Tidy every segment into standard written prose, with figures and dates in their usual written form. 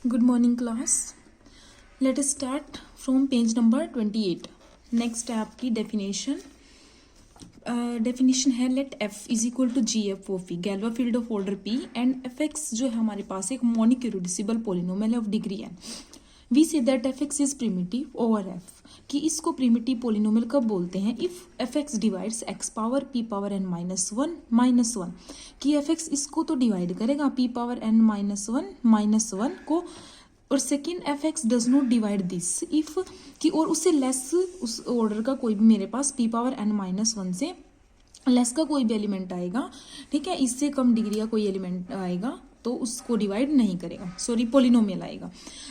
Good morning class. Let us start from page number 28. Next है आपकी definition. Definition है let f is equal to gf of p, Galois field of order p and fx जो है हमारे पास एक monic irreducible polynomial of degree n. We say that fx is primitive over f, कि इसको primitive polynomial कब बोलते हैं? If fx divides x power p power n minus one, कि fx इसको तो डिवाइड करेगा p power n minus one को, और second fx does not divide this if, कि और उससे लेस उस ऑर्डर का कोई भी मेरे पास p power n minus one से लेस का कोई भी एलिमेंट आएगा, ठीक है, इससे कम डिग्री का कोई एलिमेंट आएगा तो उसको डिवाइड नहीं करेगा, सॉरी पोलिनोमियल आएगा।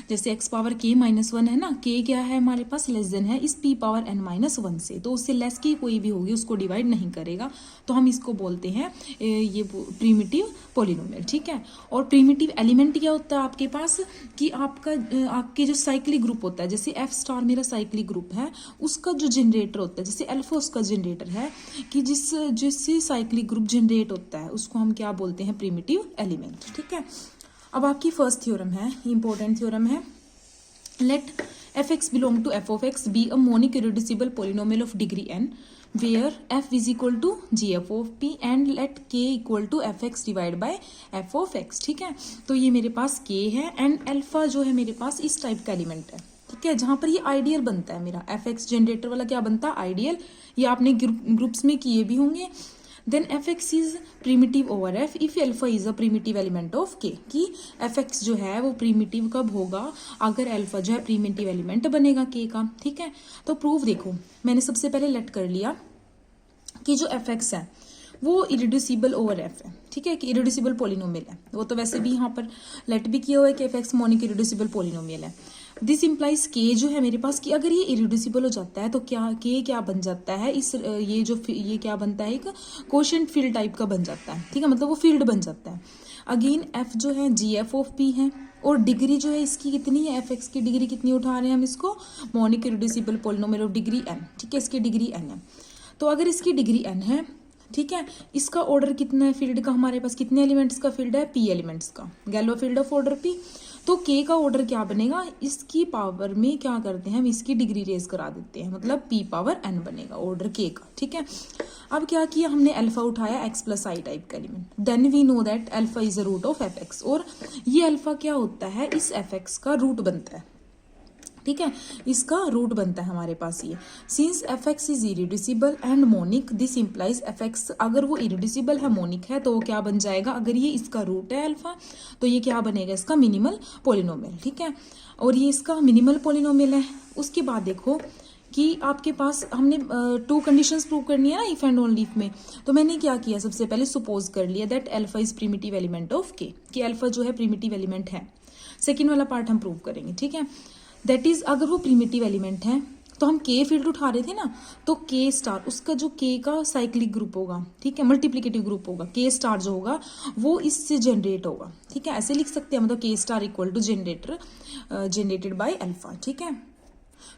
जैसे x power k minus one है ना, k क्या है हमारे पास लेस देन है इस p power n minus one से, तो उससे लेस की कोई भी होगी उसको डिवाइड नहीं करेगा, तो हम इसको बोलते हैं ये प्रिमिटिव पोलिनोमियल, ठीक है। और प्रिमिटिव एलिमेंट क्या होता है आपके पास, कि आपके जो साइक्लिक ग्रुप होता है, जैसे f स्टार मेरा साइक्लिक ग्रुप है, उसका जो जनरेटर होता है, जैसे अल्फा उसका जनरेटर है, कि जिससे साइक्लिक ग्रुप जनरेट होता है उसको हम क्या बोलते हैं? प्रिमिटिव एलिमेंट, ठीक है। अब आपकी फर्स्ट थ्योरम है, इंपॉर्टेंट थ्योरम है, let fx belong to f of x be a monic irreducible polynomial of degree n where f is equal to gf of p and let k equal to fx divide by f of x, ठीक है। तो ये मेरे पास k है and alpha जो है मेरे पास इस टाइप का एलिमेंट है, ठीक है, जहां पर ये आइडियल बनता है मेरा fx जनरेटर वाला क्या बनता है? आइडियल। ये आपने ग्रुप्स में किए भी होंगे। Then fx is primitive over f if alpha is a primitive element of k, कि fx जो है वो प्रिमिटिव कब होगा? अगर अल्फा जो है प्रिमिटिव एलिमेंट बनेगा k का, ठीक है। तो प्रूफ देखो, मैंने सबसे पहले लेट कर लिया कि जो fx है वो इरेड्यूसिबल ओवर f है, ठीक है, कि इरेड्यूसिबल पोलिनोमियल है। वो तो वैसे भी यहाँ पर लेट भी किया हुआ है कि fx मोनिक इरेड्यूसिबल पोलिनोमियल है। दिस इम्प्लाइज k जो है मेरे पास, कि अगर ये इरेड्यूसिबल हो जाता है तो क्या k क्या बन जाता है? ये क्या बनता है? एक कोशेंट फील्ड टाइप का बन जाता है, ठीक है, मतलब वो फील्ड बन जाता है। अगेन f जो है gf ऑफ p है, और डिग्री जो है इसकी कितनी है? fx की डिग्री कितनी उठा रहे हैं हम इसको? Monic irreducible polynomial of degree n, ठीक है, इसकी डिग्री n है। तो अगर इसकी डिग्री n है, ठीक है, इसका ऑर्डर कितना है फील्ड का? हमारे पास कितने एलिमेंट्स का फील्ड है? p एलिमेंट्स का, गैलों फील्ड ऑफ ऑर्डर p। तो k का ऑर्डर क्या बनेगा? इसकी पावर में क्या करते हैं हम? इसकी डिग्री रेज करा देते हैं, मतलब p पावर n बनेगा ऑर्डर k का, ठीक है। अब क्या किया हमने? अल्फा उठाया x प्लस आई टाइप का element, then we know that alpha is a root of fx, और ये अल्फा क्या होता है? इस fx का रूट बनता है, ठीक है, इसका रूट बनता है हमारे पास ये। Since fx is irreducible and monic, this implies fx अगर वो इरेड्यूसिबल है, मोनिक है, तो वो क्या बन जाएगा? अगर ये इसका रूट है अल्फा, तो ये क्या बनेगा? इसका मिनिमल पोलिनोमियल, ठीक है, और ये इसका मिनिमल पोलिनोमियल है। उसके बाद देखो कि आपके पास हमने टू कंडीशंस प्रूव करनी है ना इफ एंड ओनली इफ में, तो मैंने क्या किया? सबसे पहले सपोज कर लिया that alpha is primitive element of k, कि अल्फा जो है प्रिमिटिव एलिमेंट है। सेकेंड वाला पार्ट हम प्रूव करेंगे, ठीक है। दैट इज अगर वो प्रिमिटिव एलिमेंट है तो हम k फील्ड उठा रहे थे ना, तो k स्टार उसका जो k का साइक्लिक ग्रुप होगा, ठीक है, मल्टीप्लिकेटिव ग्रुप होगा, k स्टार जो होगा वो इससे जनरेट होगा, ठीक है, ऐसे लिख सकते हैं, मतलब k star equal to generated by alpha, ठीक है।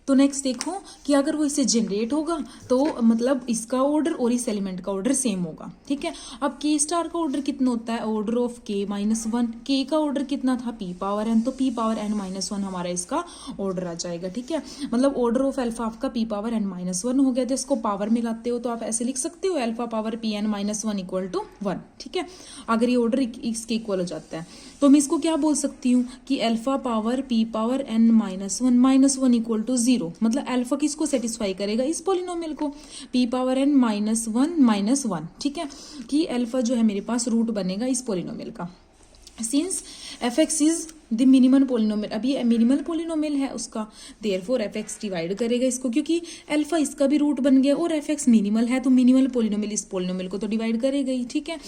तो नेक्स्ट देखो कि अगर वो इससे जनरेट होगा तो मतलब इसका ऑर्डर और इस एलिमेंट का ऑर्डर सेम होगा, ठीक है। अब k स्टार का ऑर्डर कितना होता है? Order of k minus one, k का ऑर्डर कितना था? p पावर n, तो p power n minus one हमारा इसका ऑर्डर आ जाएगा, ठीक है, मतलब ऑर्डर ऑफ अल्फा आपका p power n minus one हो गया। तो इसको पावर में लाते हो तो आप ऐसे लिख सकते हो alpha power p n minus one equal to one, ठीक है, अगर ये ऑर्डर इसके इक्वल हो जाता है। तो मैं इसको क्या बोल सकती हूँ कि alpha power p power n minus one equal to zero, मतलब अल्फा किसको सेटिस्फाई करेगा? इस पोलिनोमियल को, p power n minus one, ठीक है, कि अल्फा जो है मेरे पास रूट बनेगा इस पोलिनोमियल का। Since fx is the minimal polynomial, अभी मिनिमल पोलिनोमियल है उसका, देयरफॉर fx डिवाइड करेगा इसको, क्योंकि अल्फा इसका भी रूट बन गया और fx मिनिमल है, तो मिनिमल पोलिनोमियल इस पोलिनोमियल को तो डिवाइड करेगा ही, ठीक है।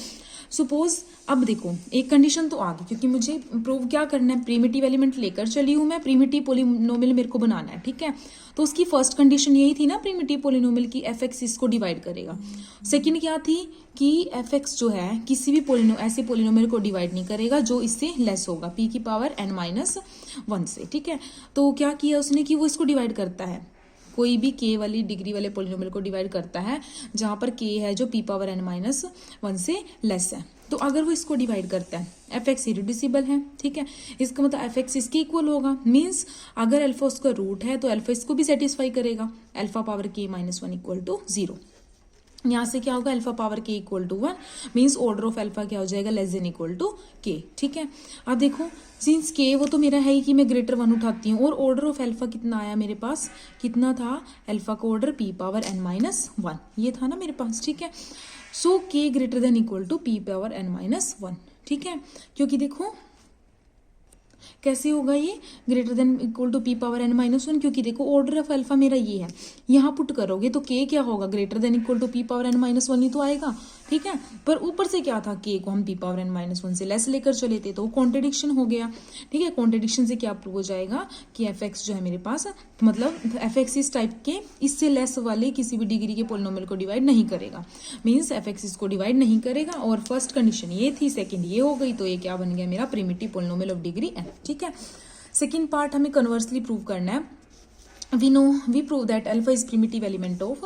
सपोज अब देखो एक कंडीशन तो आ गई, क्योंकि मुझे प्रूव क्या करना है? प्रिमिटिव एलिमेंट लेकर चली हूँ मैं, प्रिमिटिव पोलिनोमियल मेरे को बनाना है, ठीक है। तो उसकी फर्स्ट कंडीशन यही थी ना प्रिमिटिव पोलिनोमियल की, fx इसको डिवाइड करेगा। सेकंड क्या थी? कि fx जो है किसी भी ऐसे पोलिनोमियल को डिवाइड नहीं करेगा जो इससे लेस होगा p की पावर n माइनस वन से, ठीक है। तो क्या किया उसने कि वो इसको डिवाइड करता है, कोई भी k वाली डिग्री वाले पोलिनोमियल को डिवाइड करता है जहां पर k है जो p power n minus one से लेस है। तो अगर वो इसको डिवाइड करता है, एफ एक्स इरिड्यूसिबल है, ठीक है, इसका मतलब एफ एक्स इसके इक्वल होगा। मीन्स अगर अल्फा उसका रूट है तो अल्फा इसको भी सेटिस्फाई करेगा, अल्फा पावर के -1 इक्वल टू 0। यहाँ से क्या होगा, alpha power k equal to 1, means order of alpha क्या हो जाएगा, लेस देन इक्वल टू के, ठीक है। अब देखो सिंस के वो तो मेरा है ही कि मैं ग्रेटर 1 उठाती हूँ, और ऑर्डर ऑफ अल्फा कितना आया मेरे पास, कितना था, अल्फा का ऑर्डर p पावर n-1, ये था ना मेरे पास, ठीक है। So k greater than equal to p power n-1, ठीक है, क्योंकि देखो कैसे होगा ये greater than equal to p power n-1, क्योंकि देखो ऑर्डर ऑफ अल्फा मेरा ये है, यहाँ पुट करोगे तो k क्या होगा, greater than equal to p power n-1 ही तो आएगा, ठीक है। पर ऊपर से क्या था, k को हम p पावर n-1 से लेस लेकर चले थे, तो कॉन्ट्रडिक्शन हो गया, ठीक है। कॉन्ट्रडिक्शन से क्या प्रूव हो जाएगा कि एफ एक्स जो है मेरे पास, मतलब एफ एक्स इस टाइप के इससे लेस वाले किसी भी डिग्री के पोलिनोमियल को डिवाइड नहीं करेगा, मीन्स एफ एक्स इसको डिवाइड नहीं करेगा। और फर्स्ट कंडीशन ये थी, सेकेंड ये हो गई, तो ये क्या बन गया मेरा, primitive polynomial of degree n, ठीक है। सेकेंड पार्ट हमें कन्वर्सली प्रूव करना है। We prove that alpha is primitive element of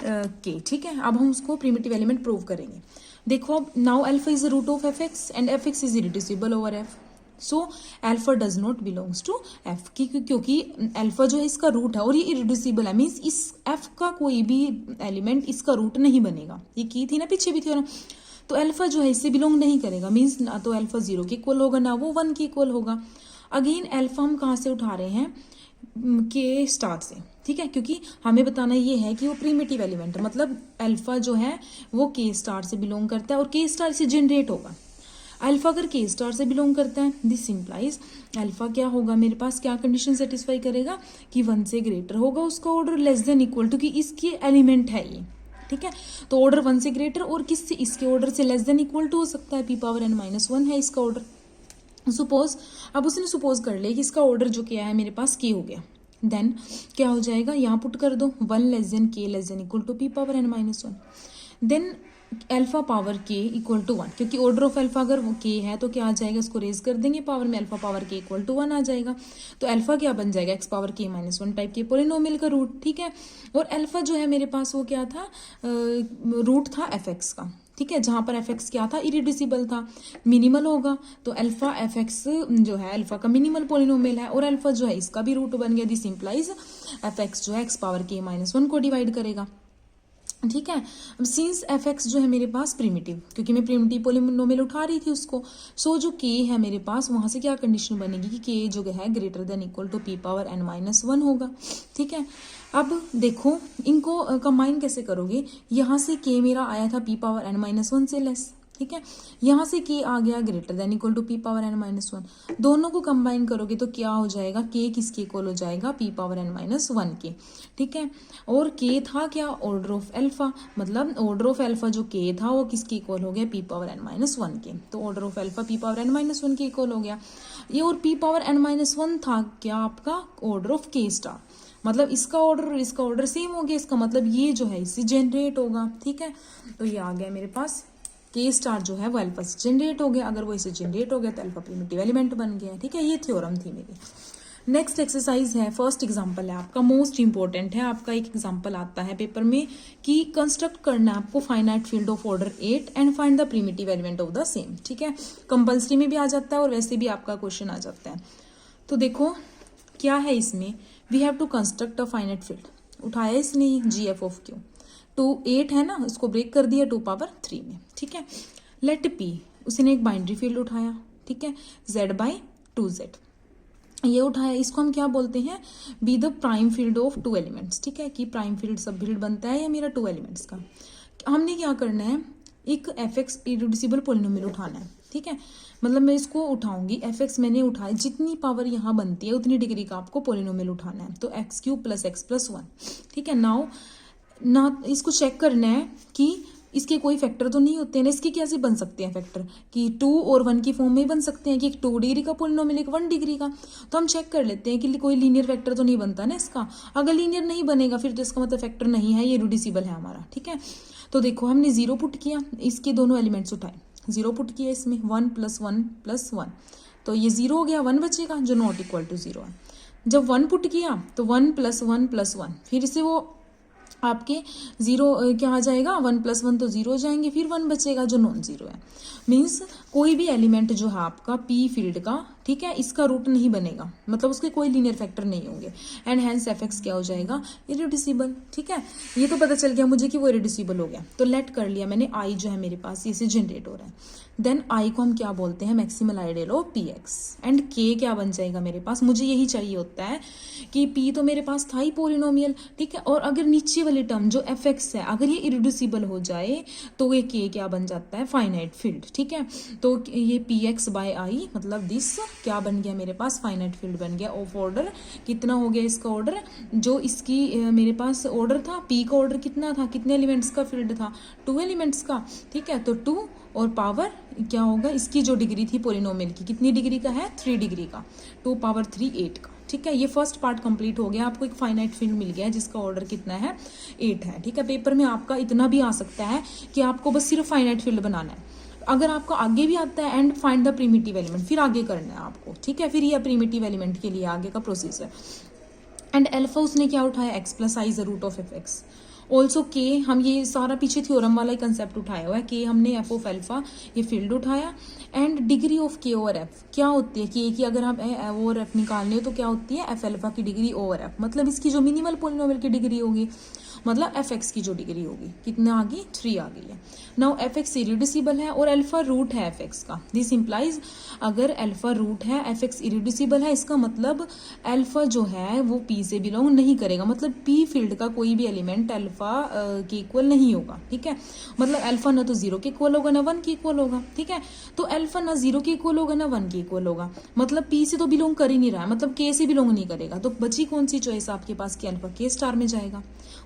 k, ठीक है। अब हम उसको प्रिमिटिव एलिमेंट प्रूव करेंगे। देखो अब now alpha is the root of f x and f x is irreducible over f, so alpha does not belongs to f, क्योंकि alpha जो है इसका रूट है और ये इरिड्यूसिबल है, मीन्स इस एफ का कोई भी एलिमेंट इसका रूट नहीं बनेगा, ये की थी ना पीछे भी थी, तो अल्फा जो है इससे बिलोंग नहीं करेगा, मीन्स ना तो अल्फा 0 के इक्वल होगा ना वो 1 के इक्वल होगा। अगेन अल्फा हम कहाँ से उठा रहे हैं, के स्टार से, ठीक है, क्योंकि हमें बताना ये है कि वो प्रिमिटिव एलिमेंट है, मतलब अल्फा जो है वो के स्टार से बिलोंग करता है और के स्टार से जनरेट होगा। अल्फा अगर के स्टार से बिलोंग करता है, दिस सिंप्लाइज अल्फा क्या होगा मेरे पास, क्या कंडीशन सेटिस्फाई करेगा कि 1 से ग्रेटर होगा उसका order, less than equal to कि इसके एलिमेंट है ये, ठीक है। तो ऑर्डर 1 से ग्रेटर और किससे, इसके ऑर्डर से लेस देन इक्वल टू हो सकता है, p पावर n-1 है इसका ऑर्डर। सपोज अब उसने सपोज कर लिया कि इसका ऑर्डर जो क्या है मेरे पास के हो गया, देन क्या हो जाएगा, यहाँ पुट कर दो 1 less than k less than equal to p power n-1, then alpha power k equal to 1, क्योंकि ऑर्डर ऑफ अल्फा अगर वो के है तो क्या आ जाएगा, इसको रेज कर देंगे पावर में, alpha power k equal to 1 आ जाएगा, तो अल्फा क्या बन जाएगा, x पावर के -1 टाइप के पोलिनोमियल का रूट, ठीक है। और अल्फा जो है मेरे पास वो क्या था, रूट था एफ एक्स का, ठीक है, जहां पर एफ एक्स क्या था, इरिड्यूसिबल था, मिनिमल होगा, तो अल्फा एफ एक्स जो है अल्फा का मिनिमल पोलिनोमियल है, और अल्फा जो है इसका भी रूट बन गया, दिस इंप्लाइज एफ एक्स जो है x पावर के -1 को डिवाइड करेगा, ठीक है। अब सिंस एफ एक्स जो है मेरे पास प्रिमिटिव, क्योंकि मैं प्रिमिटिव पोलिनोमियल उठा रही थी उसको, सो जो के है मेरे पास वहां से क्या कंडीशन बनेगी कि के जो है greater than equal to p power n-1 होगा, ठीक है। अब देखो इनको कंबाइन कैसे करोगे, यहाँ से के मेरा आया था p पावर n-1 से लेस, ठीक है, यहाँ से के आ गया greater than equal to p power n-1, दोनों को कंबाइन करोगे तो क्या हो जाएगा, के किसके इक्वल हो जाएगा, p पावर n-1 के, ठीक है। और के था क्या, ऑर्डर ऑफ अल्फा, मतलब ऑर्डर ऑफ अल्फा जो के था वो किसके इक्वल हो गया, p पावर n-1 के, तो order of alpha p power n-1 के इक्वल हो गया ये, और p पावर n-1 था क्या आपका, ऑर्डर ऑफ के स्टार, मतलब इसका ऑर्डर और इसका ऑर्डर सेम हो गया, इसका मतलब ये जो है इससे जनरेट होगा, ठीक है। तो ये आ गया मेरे पास के स्टार जो है वो अल्फा से जनरेट हो गया, अगर वो इसे जनरेट हो गया तो अल्फा प्रिमिटिव एलिमेंट बन गया, ठीक है। ये थ्योरम थी मेरी। नेक्स्ट एक्सरसाइज है, फर्स्ट एग्जांपल है आपका, मोस्ट इंपॉर्टेंट है आपका, एक एग्जांपल आता है पेपर में कि कंस्ट्रक्ट करना है आपको finite field of order 8 and find the primitive element of the same, ठीक है। कंपल्सरी में भी आ जाता है और वैसे भी आपका क्वेश्चन आ जाता है। तो देखो क्या है इसमें, we have to construct a finite field, उठाया इसने GF ऑफ Q, 8 है ना, इसको ब्रेक कर दिया 2 पावर 3 में, ठीक है। लेट P, उसने एक बाइंड्री फील्ड उठाया, ठीक है, Z/2Z ये उठाया, इसको हम क्या बोलते हैं, be the prime field of 2 elements, ठीक है, कि प्राइम फील्ड सब फील्ड बनता है या मेरा 2 एलिमेंट्स का। हमने क्या करना है, एक एफ एक्स इरिड्यूसिबल पोलिनोमियल उठाना है, ठीक है, मतलब मैं इसको उठाऊंगी, एफ एक्स मैंने उठाया, जितनी पावर यहाँ बनती है उतनी डिग्री का आपको पोलिनोमियल उठाना है, तो x³ + x + 1, ठीक है। नाउ ना इसको चेक करना है कि इसके कोई फैक्टर तो नहीं होते हैं ना, इसके कैसे बन सकते हैं फैक्टर, कि 2 और 1 की फॉर्म में ही बन सकते हैं, कि एक 2 डिग्री का पोलिनोमियल एक 1 डिग्री का, तो हम चेक कर लेते हैं कि कोई लीनियर फैक्टर तो नहीं बनता ना इसका, अगर लीनियर नहीं बनेगा फिर तो इसका मतलब फैक्टर नहीं है, ये इरिड्यूसिबल है हमारा, ठीक है। तो देखो हमने 0 पुट किया, इसके दोनों एलिमेंट्स उठाए, 0 पुट किया इसमें, 1 + 1 + 1, तो ये 0 हो गया, 1 बचेगा जो ≠ 0 है। जब 1 पुट किया तो 1 + 1 + 1, फिर से वो आपके जीरो क्या आ जाएगा, 1 + 1 तो जीरो हो जाएंगे, फिर 1 बचेगा जो नॉन जीरो है। मीन्स कोई भी एलिमेंट जो है आपका पी फील्ड का, ठीक है, इसका रूट नहीं बनेगा, मतलब उसके कोई लीनियर फैक्टर नहीं होंगे, एंड हैंस एफएक्स क्या हो जाएगा, इरिड्यूसिबल। ठीक है, ये तो पता चल गया मुझे कि वो इरिड्यूसिबल हो गया। तो लेट कर लिया मैंने, आई जो है मेरे पास इसे जनरेट हो रहा है। देन आई को हम क्या बोलते हैं, maximal ideal of P x, and के क्या बन जाएगा मेरे पास, मुझे यही चाहिए होता है कि पी तो मेरे पास था ही पोलिनोमियल, ठीक है, और अगर नीचे वाली टर्म जो एफ एक्स है अगर ये इरिड्यूसिबल हो जाए तो ये के क्या बन जाता है, फाइनाइट फील्ड। ठीक है, तो ये पी एक्स बाय आई मतलब दिस क्या बन गया मेरे पास, फाइनाइट फील्ड बन गया ऑफ ऑर्डर कितना हो गया इसका ऑर्डर, जो इसकी मेरे पास ऑर्डर था, पी का ऑर्डर कितना था, कितने एलिमेंट्स का फील्ड था, 2 एलिमेंट्स का। ठीक है, तो 2 और पावर क्या होगा, इसकी जो डिग्री थी पोलिनोमियल की कितनी डिग्री का है, 3 डिग्री का, 2 पावर 3 8 का। ठीक है, ये फर्स्ट पार्ट कंप्लीट हो गया, आपको एक फाइनाइट फील्ड मिल गया है जिसका ऑर्डर कितना है, 8 है। ठीक है, पेपर में आपका इतना भी आ सकता है कि आपको बस सिर्फ फाइनाइट फील्ड बनाना है, अगर आपको आगे भी आता है and find the primitive element, फिर आगे करना है आपको। ठीक है, फिर ये प्रिमिटिव एलिमेंट के लिए आगे का प्रोसेस है। एंड अल्फा उसने क्या उठाया, x + i the root of f x. Also k, हम ये सारा पीछे थ्योरम वाला ही कंसेप्ट उठाया हुआ है, के हमने एफ ऑफ अल्फा ये फील्ड उठाया, एंड डिग्री ऑफ के ओवर एफ क्या होती है, के की अगर हम ओवर एफ निकालनी हो तो क्या होती है, एफ अल्फा की डिग्री ओवर एफ, मतलब इसकी जो मिनिमल पोलिनोमियल की डिग्री होगी, मतलब एफ एक्स की जो डिग्री होगी कितना आ गई, 3 आ गई है। नाउ एफ एक्स इरिड्यूसिबल है और अल्फा रूट है एफ एक्स का, दिस इंप्लाइज अगर अल्फा रूट है एफ एक्स इरिड्यूसिबल है, इसका मतलब अल्फा जो है वो पी से बिलोंग नहीं करेगा, मतलब पी फील्ड का कोई भी एलिमेंट अल्फा के इक्वल नहीं होगा। ठीक है, मतलब अल्फा ना तो 0 के इक्वल होगा ना 1 के इक्वल होगा। ठीक है, तो अल्फा ना 0 के इक्वल होगा ना 1 के इक्वल होगा, मतलब पी से तो बिलोंग कर ही नहीं रहा है, मतलब के से बिलोंग नहीं करेगा। तो बची कौन सी चॉइस आपके पास की, अल्फा के स्टार में जाएगा,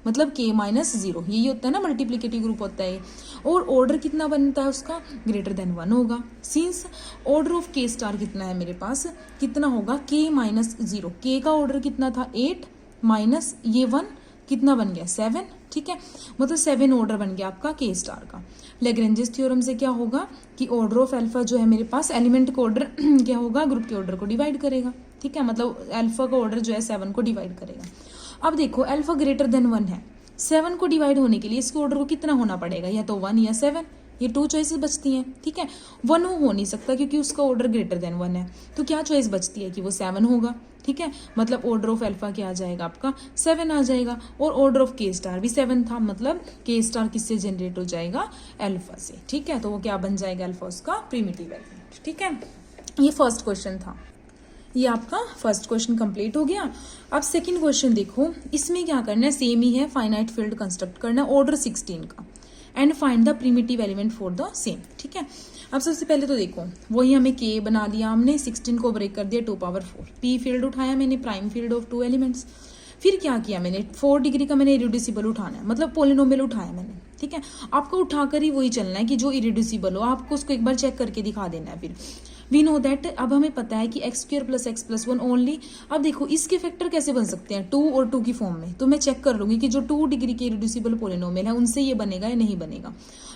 मतलब k - 0, यही होता है ना, मल्टीप्लिकेटिव ग्रुप होता है। और ऑर्डर कितना बनता है उसका, ग्रेटर देन 1 होगा। Since order of k star कितना है मेरे पास, कितना होगा, k - 0, k का ऑर्डर कितना था 8 माइनस ये 1 कितना बन गया 7। ठीक है, मतलब 7 ऑर्डर बन गया आपका k स्टार का। लेग्रेंजेस थ्योरम से क्या होगा कि ऑर्डर ऑफ अल्फा जो है मेरे पास एलिमेंट का ऑर्डर क्या होगा, ग्रुप के ऑर्डर को डिवाइड करेगा। ठीक है, मतलब अल्फा का ऑर्डर जो है 7 को डिवाइड करेगा। अब देखो अल्फा ग्रेटर देन 1 है, 7 को डिवाइड होने के लिए इसके ऑर्डर को कितना होना पड़ेगा, या तो 1 या 7, ये 2 चॉइसेस बचती हैं। ठीक है, 1 हो नहीं सकता क्योंकि उसका ऑर्डर ग्रेटर देन 1 है, तो क्या चॉइस बचती है कि वो 7 होगा। ठीक है, मतलब ऑर्डर ऑफ अल्फा क्या आ जाएगा आपका 7 आ जाएगा, और ऑर्डर ऑफ के स्टार भी 7 था, मतलब के स्टार किससे जनरेट हो जाएगा, अल्फा से। ठीक है, तो वो क्या बन जाएगा, अल्फा उसका प्रिमिटिव एलिमेंट। ठीक है, ये फर्स्ट क्वेश्चन था, ये आपका फर्स्ट क्वेश्चन कंप्लीट हो गया। अब सेकंड क्वेश्चन देखो, इसमें क्या करना है, सेम ही है, फाइनाइट फील्ड कंस्ट्रक्ट करना है ऑर्डर 16 का, and find the primitive element for the same. ठीक है, अब सबसे पहले तो देखो वही हमें के बना लिया हमने, 16 को ब्रेक कर दिया 2 पावर 4, पी फील्ड उठाया मैंने, प्राइम फील्ड ऑफ 2 एलिमेंट्स। फिर क्या किया मैंने, 4 डिग्री का मैंने इरिड्यूसिबल उठाना है, मतलब पोलिनोमियल उठाया मैंने। ठीक है, आपको उठाकर ही वही चलना है कि जो इरिड्यूसिबल हो, आपको उसको एक बार चेक करके दिखा देना है। फिर वी नो दैट, अब हमें पता है कि x² + x + 1 ओनली। अब देखो इसके फैक्टर कैसे बन सकते हैं, 2 और 2 की फॉर्म में, तो मैं चेक कर लूंगी कि जो 2 डिग्री के इरिड्यूसिबल पोलिनोमियल है उनसे ये बनेगा या नहीं बनेगा।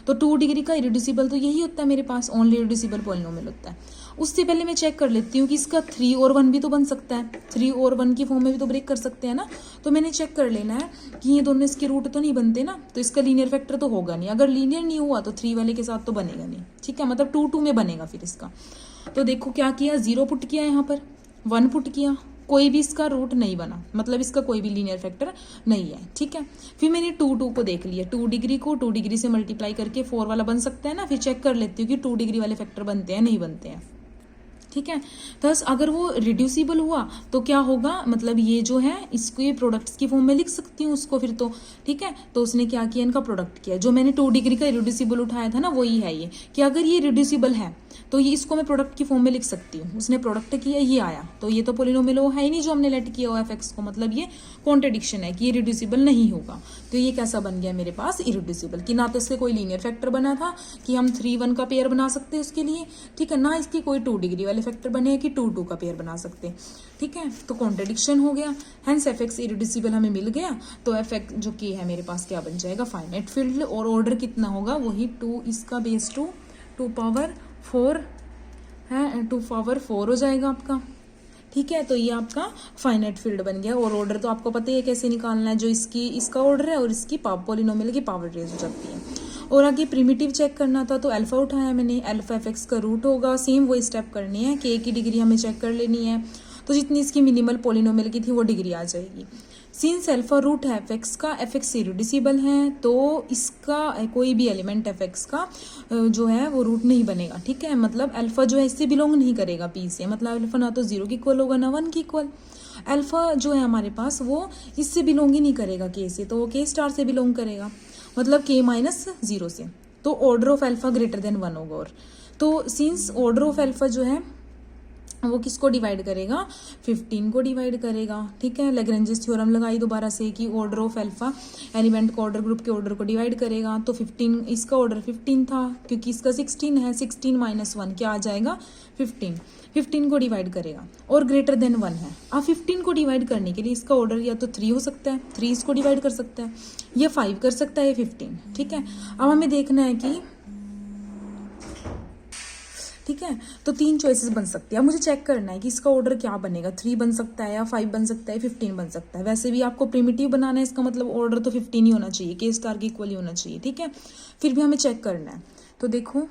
तो 2 डिग्री का इरिड्यूसिबल तो यही होता है मेरे पास, ओनली इरिड्यूसिबल पोलिनोमियल होता है। उससे पहले मैं चेक कर लेती हूँ कि इसका 3 और 1 भी तो बन सकता है, 3 और 1 की फॉर्म में भी तो ब्रेक कर सकते हैं ना। तो मैंने चेक कर लेना है कि ये दोनों इसके रूट तो नहीं बनते ना, तो इसका लीनियर फैक्टर तो होगा नहीं, अगर लीनियर नहीं हुआ तो 3 वाले के साथ तो बनेगा नहीं। ठीक है, मतलब 2 2 में बनेगा फिर इसका। तो देखो क्या किया, 0 पुट किया यहाँ पर, 1 पुट किया, कोई भी इसका रूट नहीं बना, मतलब इसका कोई भी लीनियर फैक्टर नहीं है। ठीक है, फिर मैंने 2 2 को देख लिया, 2 डिग्री को 2 डिग्री से मल्टीप्लाई करके 4 वाला बन सकता है ना, फिर चेक कर लेती हूँ कि 2 डिग्री वाले फैक्टर बनते हैं नहीं बनते हैं। ठीक है, थस अगर वो रिड्यूसिबल हुआ तो क्या होगा, मतलब ये जो है इसको ये प्रोडक्ट्स की फॉर्म में लिख सकती हूँ उसको फिर तो। ठीक है, तो उसने क्या किया, इनका प्रोडक्ट किया, जो मैंने 2 डिग्री का रिड्यूसिबल उठाया था ना वही है ये, कि अगर ये रिड्यूसिबल है तो ये इसको मैं प्रोडक्ट की फॉर्म में लिख सकती हूँ। उसने प्रोडक्ट किया, ये आया, तो ये तो पोलिनोमियल है ही नहीं जो हमने लेट किया हुआ एफ एक्स को, मतलब ये कॉन्ट्रडिक्शन है कि ये रिड्यूसिबल नहीं होगा। तो ये कैसा बन गया मेरे पास, इरिड्यूसिबल, कि ना तो इसके कोई लीनियर फैक्टर बना था कि हम 3 1 का पेयर बना सकते हैं उसके लिए। ठीक है, ना इसकी कोई 2 डिग्री वाले फैक्टर बने हैं कि 2 2 का पेयर बना सकते। ठीक है, तो कॉन्ट्रडिक्शन हो गया, हेंस एफ एक्स इरिड्यूसिबल हमें मिल गया। तो एफ एक्स जो के है मेरे पास क्या बन जाएगा, फाइनाइट फील्ड, और ऑर्डर कितना होगा, वही 2 इसका बेस 2 पावर 4 है, 2 पावर 4 हो जाएगा आपका। ठीक है, तो ये आपका फाइनाइट फील्ड बन गया। और ऑर्डर तो आपको पता ही है कैसे निकालना है, जो इसका ऑर्डर है और इसकी पॉलिनोमियल की पावर रेज हो जाती है। और आगे प्रिमिटिव चेक करना था, तो अल्फा उठाया मैंने, अल्फा एफ एक्स का रूट होगा, सेम वो स्टेप करनी है कि की डिग्री हमें चेक कर लेनी है, तो जितनी इसकी मिनिमल पॉलिनोमियल की थी वो डिग्री आ जाएगी। सिंस अल्फा रूट है एफ एक्स का, एफ एक्स इरेड्यूसिबल है, तो इसका कोई भी एलिमेंट एफ एक्स का जो है वो रूट नहीं बनेगा। ठीक है, मतलब अल्फा जो है इससे बिलोंग नहीं करेगा पी से, मतलब अल्फा ना तो 0 की इक्वल होगा ना 1 की इक्वल। अल्फा जो है हमारे पास वो इससे बिलोंग ही नहीं करेगा के से, तो वो के स्टार से बिलोंग करेगा, मतलब के माइनस 0 से। तो order of alpha greater than 1 होगा। और तो सिंस ऑर्डर ऑफ अल्फा जो है वो किसको डिवाइड करेगा, 15 को डिवाइड करेगा। ठीक है, लेग्रेंजेस थ्योरम लगाई दोबारा से कि ऑर्डर ऑफ अल्फा एलिमेंट को ऑर्डर ग्रुप के ऑर्डर को डिवाइड करेगा। तो 15, इसका ऑर्डर 15 था क्योंकि इसका 16 है, 16 माइनस 1 क्या आ जाएगा 15। 15 को डिवाइड करेगा और ग्रेटर देन 1 है। अब 15 को डिवाइड करने के लिए इसका ऑर्डर या तो 3 हो सकता है, 3 इसको डिवाइड कर सकता है, या 5 कर सकता है, 15। ठीक है, अब हमें देखना है कि ठीक है, तो 3 चॉइसेस बन सकती है। अब मुझे चेक करना है कि इसका ऑर्डर क्या बनेगा, 3 बन सकता है या 5 बन सकता है, 15 बन सकता है। वैसे भी आपको प्रिमिटिव बनाना है, इसका मतलब ऑर्डर तो 15 ही होना चाहिए, के स्टार की इक्वल ही होना चाहिए। ठीक है, फिर भी हमें चेक करना है। तो देखो,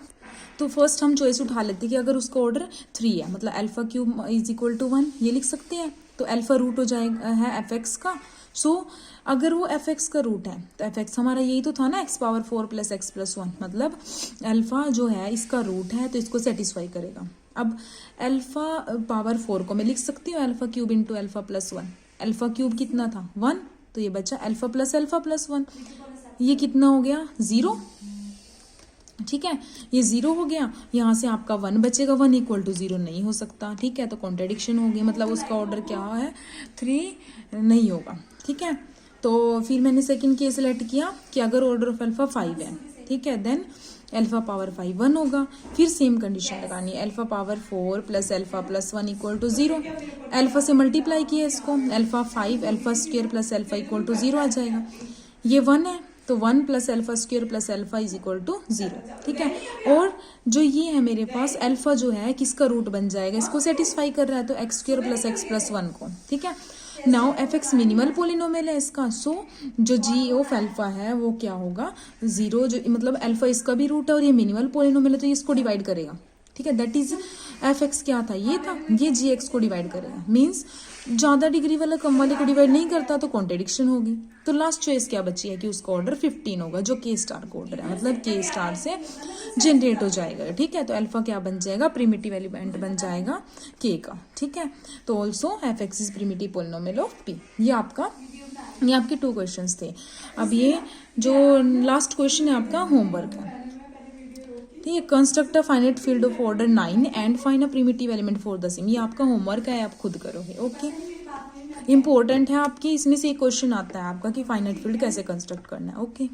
तो फर्स्ट हम चॉइस उठा लेते हैं कि अगर उसका ऑर्डर 3 है, मतलब alpha cube is equal to 1, ये लिख सकते हैं। तो अल्फा रूट हो जाएगा है एफ एक्स का। सो अगर वो एफ एक्स का रूट है तो एफ एक्स हमारा यही तो था ना, x power 4 plus x plus 1, मतलब अल्फा जो है इसका रूट है तो इसको सेटिस्फाई करेगा। अब अल्फा पावर 4 को मैं लिख सकती हूँ alpha cube into alpha plus 1। Alpha cube कितना था 1, तो ये बचा अल्फा प्लस 1, ये कितना हो गया 0। ठीक है, ये 0 हो गया, यहाँ से आपका 1 बचेगा, 1 इक्वल टू 0 नहीं हो सकता। ठीक है, तो कॉन्ट्रेडिक्शन हो गई, मतलब उसका ऑर्डर क्या है 3 नहीं होगा। ठीक है, तो फिर मैंने सेकंड केस सेलेक्ट किया कि अगर ऑर्डर ऑफ अल्फा 5 है, ठीक है, देन अल्फा पावर 5 1 होगा। फिर सेम कंडीशन लगानी है, alpha power 4 plus alpha plus 1 equal to 0। Alpha से मल्टीप्लाई किया इसको, alpha 5 alpha square plus alpha equal to 0 आ जाएगा। ये 1 है तो 1 plus alpha square plus alpha is equal to 0। ठीक है, और जो ये है मेरे पास अल्फा जो है किसका रूट बन जाएगा, इसको सेटिस्फाई कर रहा है, तो x square plus x plus 1 को। ठीक है, now F x minimal polynomial है इसका, सो जो जी ऑफ अल्फा है वो क्या होगा 0, जो मतलब अल्फा इसका भी रूट है और ये मिनिमल पोलिनोमियल है तो ये इसको डिवाइड करेगा। ठीक है, दैट इज एफ एक्स क्या था, ये था, ये जी एक्स को डिवाइड करेगा। मीन्स ज्यादा डिग्री वाला कम वाले को डिवाइड नहीं करता तो कॉन्ट्रेडिक्शन होगी। तो लास्ट चॉइस क्या बची है कि उसका ऑर्डर 15 होगा, जो के स्टार का ऑर्डर है, मतलब के स्टार से जनरेट हो जाएगा। ठीक है, तो अल्फा क्या बन जाएगा, प्रिमिटिव एलिमेंट बन जाएगा के का। ठीक है, तो also F x is primitive polynomial of P. ये आपके 2 क्वेश्चंस थे। अब ये जो लास्ट क्वेश्चन है आपका होमवर्क है, ठीक है, construct a finite field of order 9 and find a primitive element for the same. ये आपका होमवर्क है, आप खुद करोगे। ओके, इंपॉर्टेंट है आपकी, इसमें से एक क्वेश्चन आता है आपका कि फाइनाइट फील्ड कैसे कंस्ट्रक्ट करना है। ओके।